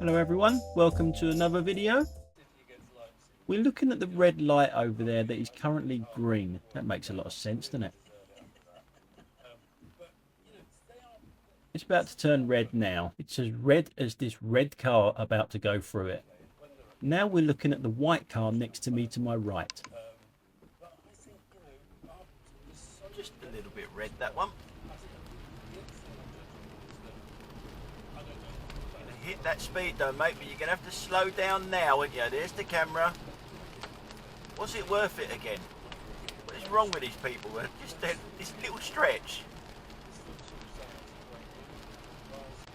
Hello everyone, welcome to another video. We're looking at the red light over there that is currently green. That makes a lot of sense, doesn't it? It's about to turn red now. It's as red as this red car about to go through it. Now we're looking at the white car next to me to my right. Just a little bit red, that one. Hit that speed though, mate, but you're going to have to slow down now, aren't you? There's the camera. Was it worth it again? What is wrong with these people? Just this little stretch.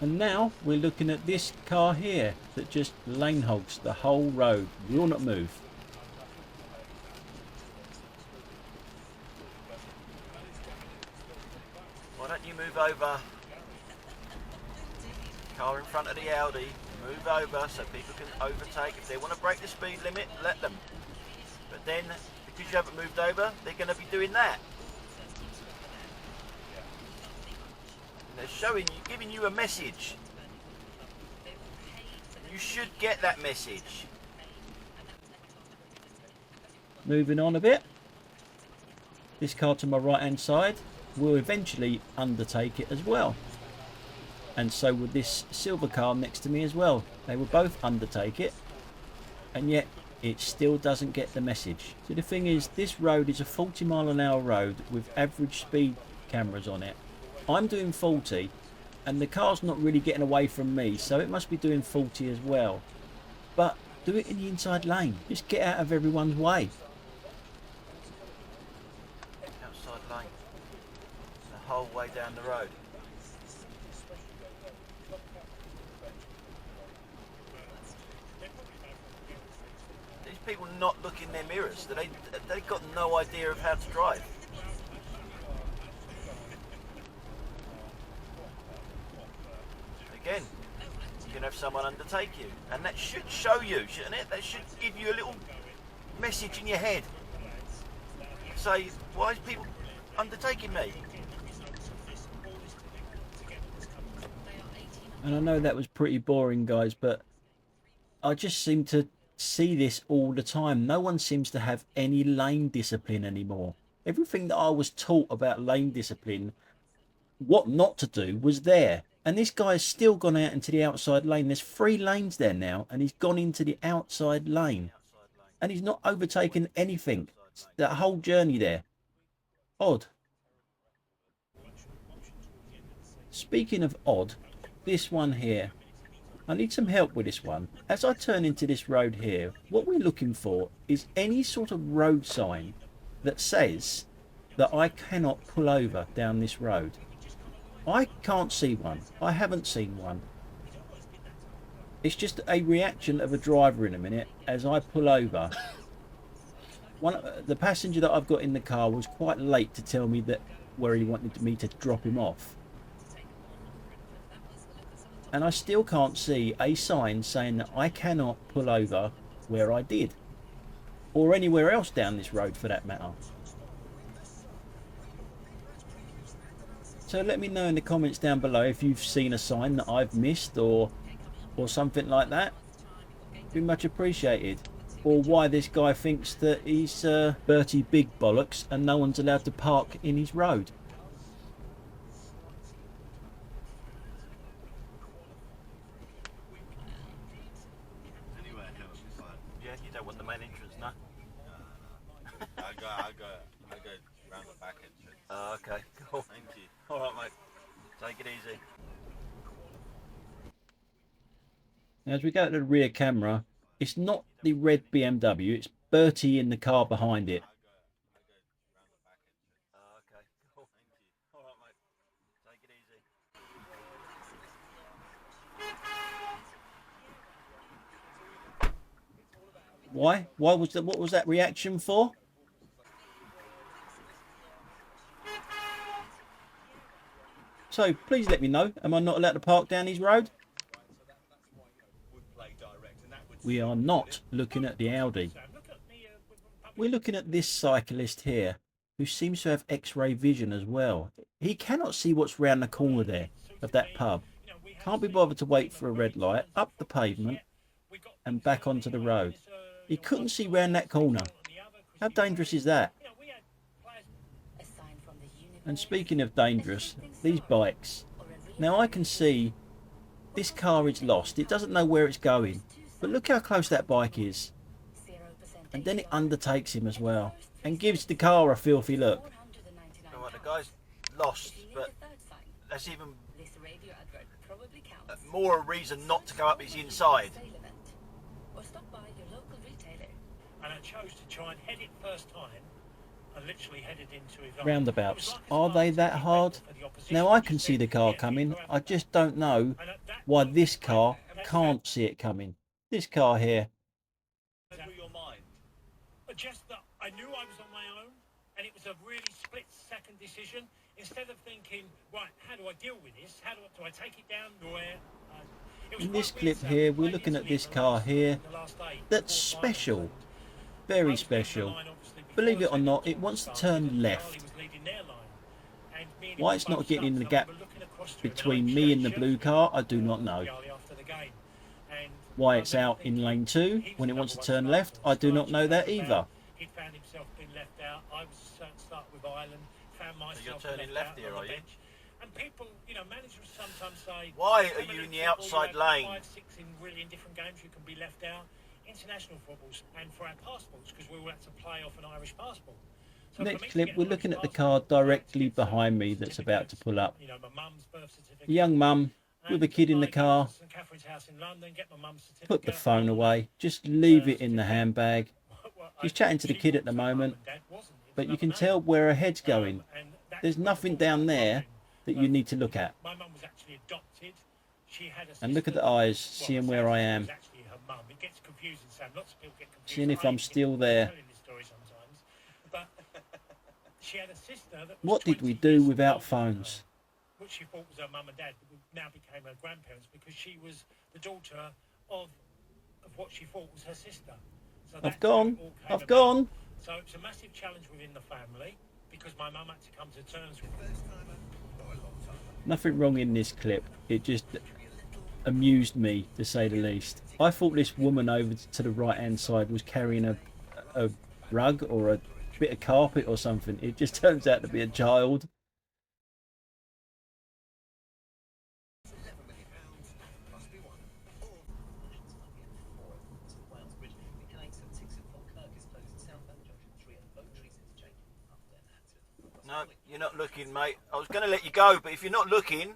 And now we're looking at this car here that just lane hogs the whole road. Will not move. Why don't you move over? Car in front of the Audi, move over so people can overtake. If they want to break the speed limit, let them. But then, because you haven't moved over, they're going to be doing that. And they're showing you, giving you a message. You should get that message. Moving on a bit. This car to my right hand side will eventually undertake it as well. And so would this silver car next to me as well. They will both undertake it, and yet it still doesn't get the message. So the thing is, this road is a 40-mile-an-hour road with average speed cameras on it. I'm doing 40 and the car's not really getting away from me, so it must be doing 40 as well. But do it in the inside lane. Just get out of everyone's way. Outside lane. The whole way down the road. People not look in their mirrors. They've got no idea of how to drive. Again, you can have someone undertake you, and that should show you, shouldn't it? That should give you a little message in your head. Say, why is people undertaking me? And I know that was pretty boring, guys, but I just seem to see this all the time. No one seems to have any lane discipline anymore. Everything that I was taught about lane discipline, what not to do, was there. And this guy's still gone out into the outside lane. There's 3 lanes there now, and he's gone into the outside lane. And he's not overtaken anything. That whole journey there. Odd. Speaking of odd, this one here. I need some help with this one. As I turn into this road here, what we're looking for is any sort of road sign that says that I cannot pull over down this road. I can't see one. I haven't seen one. It's just a reaction of a driver in a minute as I pull over. The passenger that I've got in the car was quite late to tell me that where he wanted me to drop him off. And I still can't see a sign saying that I cannot pull over where I did. Or anywhere else down this road for that matter. So let me know in the comments down below if you've seen a sign that I've missed or something like that. It'd be much appreciated. Or why this guy thinks that he's Bertie Big Bollocks and no one's allowed to park in his road. You don't want the main entrance, no? I go round the back entrance. Oh, okay, cool. Thank you. Alright, mate. Take it easy. Now, as we go to the rear camera, it's not the red BMW, it's Bertie in the car behind it. Oh, okay, cool. Thank you. Alright, mate. Take it easy. Why? What was that reaction for? So please let me know. Am I not allowed to park down his road? We are not looking at the Audi. We're looking at this cyclist here, who seems to have X-ray vision as well. He cannot see what's round the corner there of that pub. Can't be bothered to wait for a red light, up the pavement and back onto the road. He couldn't see round that corner. How dangerous is that? And speaking of dangerous, these bikes. Now I can see this car is lost. It doesn't know where it's going. But look how close that bike is. And then it undertakes him as well. And gives the car a filthy look. You know what, the guy's lost, but that's even more a reason not to go up his inside. And I chose to try and head it first time. I literally headed into his Roundabouts, are they that hard? Now I can see the car coming. I just don't know why this car can't see it coming. This car here. Your mind. Just that I knew I was on my own, and it was a really split-second decision. Instead of thinking, right, how do I deal with this? How do I take it down? Where? In this clip here, we're looking at this car here. That's special. Very special. Believe it or not, it wants to turn left. Why it's not getting in the gap between me and the blue car, I do not know. Why it's out in lane 2 when it wants to turn left, I do not know that either. He'd found himself being left out. I was start with Ireland, found myself. So you're turning left here, are you? And people, you know, managers sometimes say, why are you in the outside lane? 5, 6 in really in different games you can be left out. International footballs and for our passports, because we all had to play off an Irish passport. So next clip, we're looking at the car directly behind me that's about to pull up. A young mum with a kid in the car. Put the phone away. Just leave it in the handbag. She's chatting to the kid at the moment, but you can tell where her head's going. There's nothing down there that you need to look at. And look at the eyes, seeing where I am. Seeing if I'm still there. What did we do without phones? Which she thought was her mum and dad, but now became her grandparents because she was the daughter of what she thought was her sister. So I've gone. I've gone. So it's a massive challenge within the family because my mum had to come to terms with it. Nothing wrong in this clip. It just amused me, to say the least. I thought this woman over to the right hand side was carrying a rug or a bit of carpet or something. It just turns out to be a child. No, you're not looking, mate. I was going to let you go, but if you're not looking,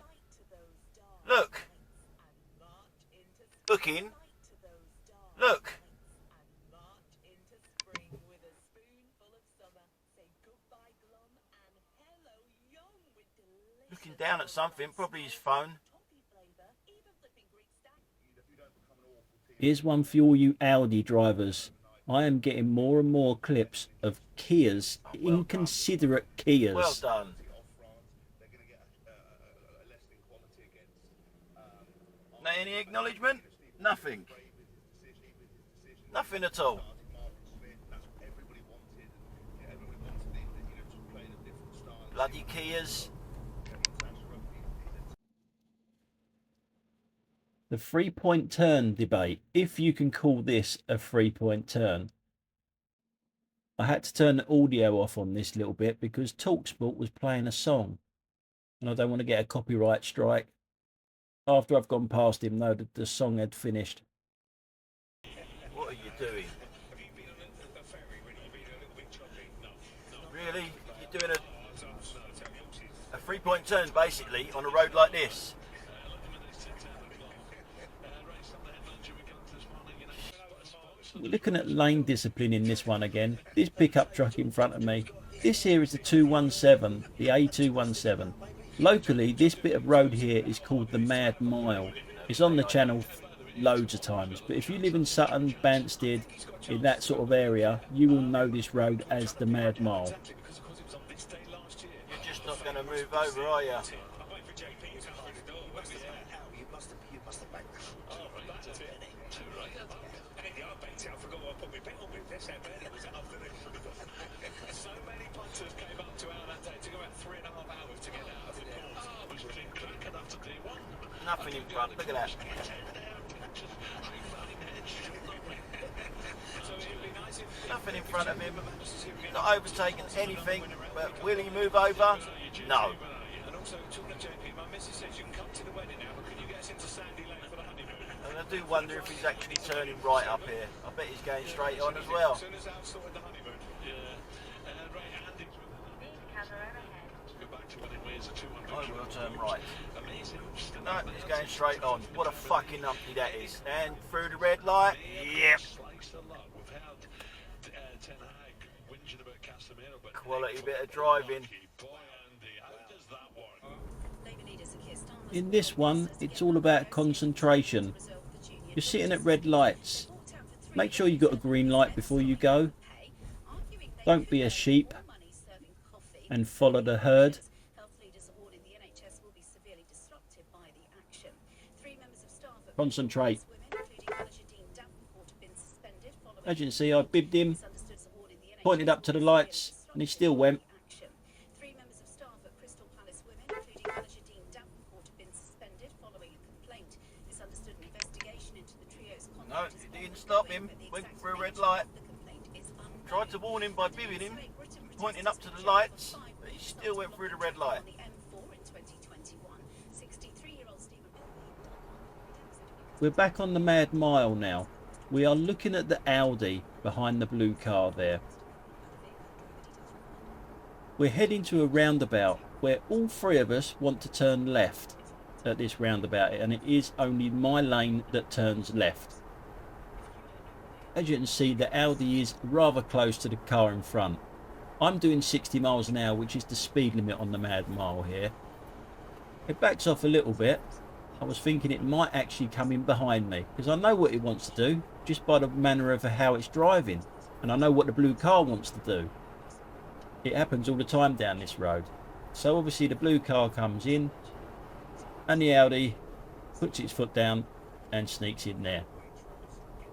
look. Looking. Look. Looking down at something, probably his phone. Here's one for all you Audi drivers. I am getting more and more clips of Kias, inconsiderate Kias. Well done. Now, any acknowledgement? Nothing. Nothing at all. Bloody Kias. The 3-point turn debate, if you can call this a 3-point turn. I had to turn the audio off on this little bit because TalkSport was playing a song. And I don't want to get a copyright strike after I've gone past him, though the song had finished. What are you doing? Really? You're doing a 3-point turn basically on a road like this? We're looking at lane discipline in this one again. This pickup truck in front of me. This here is the 217, the A217. Locally, this bit of road here is called the Mad Mile. It's on the channel loads of times, but if you live in Sutton, Banstead, in that sort of area, you will know this road as the Mad Mile. You're just not going to move over, are you? Nothing in front, look at that. Nothing in front of him, not overtaking anything, but will he move over? No. And I do wonder if he's actually turning right up here. I bet he's going straight on as well. I will turn right. No, he's going straight on. What a fucking numpty that is. And through the red light, yep. Quality bit of driving. In this one, it's all about concentration. You're sitting at red lights. Make sure you got a green light before you go. Don't be a sheep and follow the herd. Concentrate. As you can see, I bibbed him, pointed up to the lights, and he still went. No, it didn't stop him. Went for a red light. Tried to warn him by bibbing him, pointing up to the lights, but he still went through the red light. We're back on the Mad Mile now. We are looking at the Audi behind the blue car there. We're heading to a roundabout where all three of us want to turn left at this roundabout, and it is only my lane that turns left. As you can see, the Audi is rather close to the car in front. I'm doing 60 miles an hour, which is the speed limit on the Mad Mile here. It backs off a little bit. I was thinking it might actually come in behind me, because I know what it wants to do just by the manner of how it's driving, and I know what the blue car wants to do. It happens all the time down this road. So obviously the blue car comes in and the Audi puts its foot down and sneaks in there,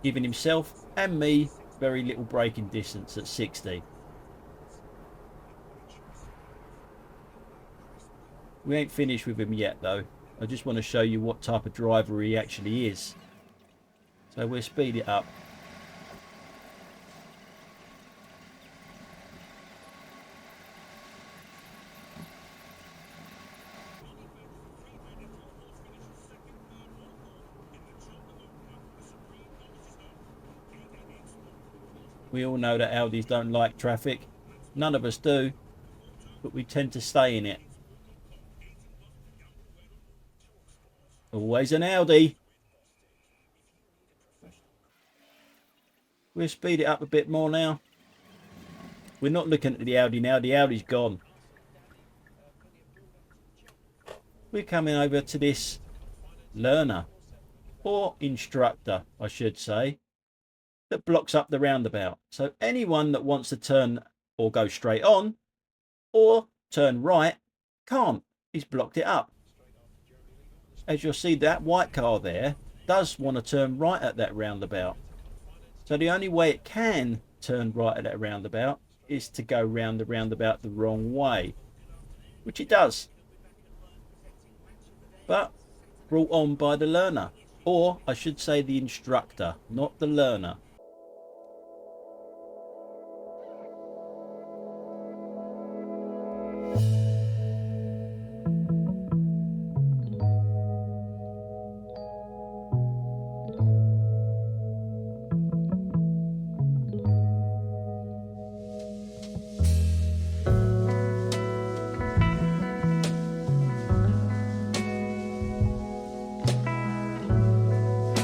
giving himself and me very little braking distance at 60. We ain't finished with him yet though. I just want to show you what type of driver he actually is. So we'll speed it up. We all know that Audis don't like traffic. None of us do, but we tend to stay in it. Always an Audi. We'll speed it up a bit more now. We're not looking at the Audi now. The Audi's gone. We're coming over to this learner, or instructor, I should say, that blocks up the roundabout. So anyone that wants to turn or go straight on or turn right can't. He's blocked it up. As you'll see, that white car there does want to turn right at that roundabout. So the only way it can turn right at that roundabout is to go round the roundabout the wrong way, which it does. But brought on by the learner, or I should say the instructor, not the learner.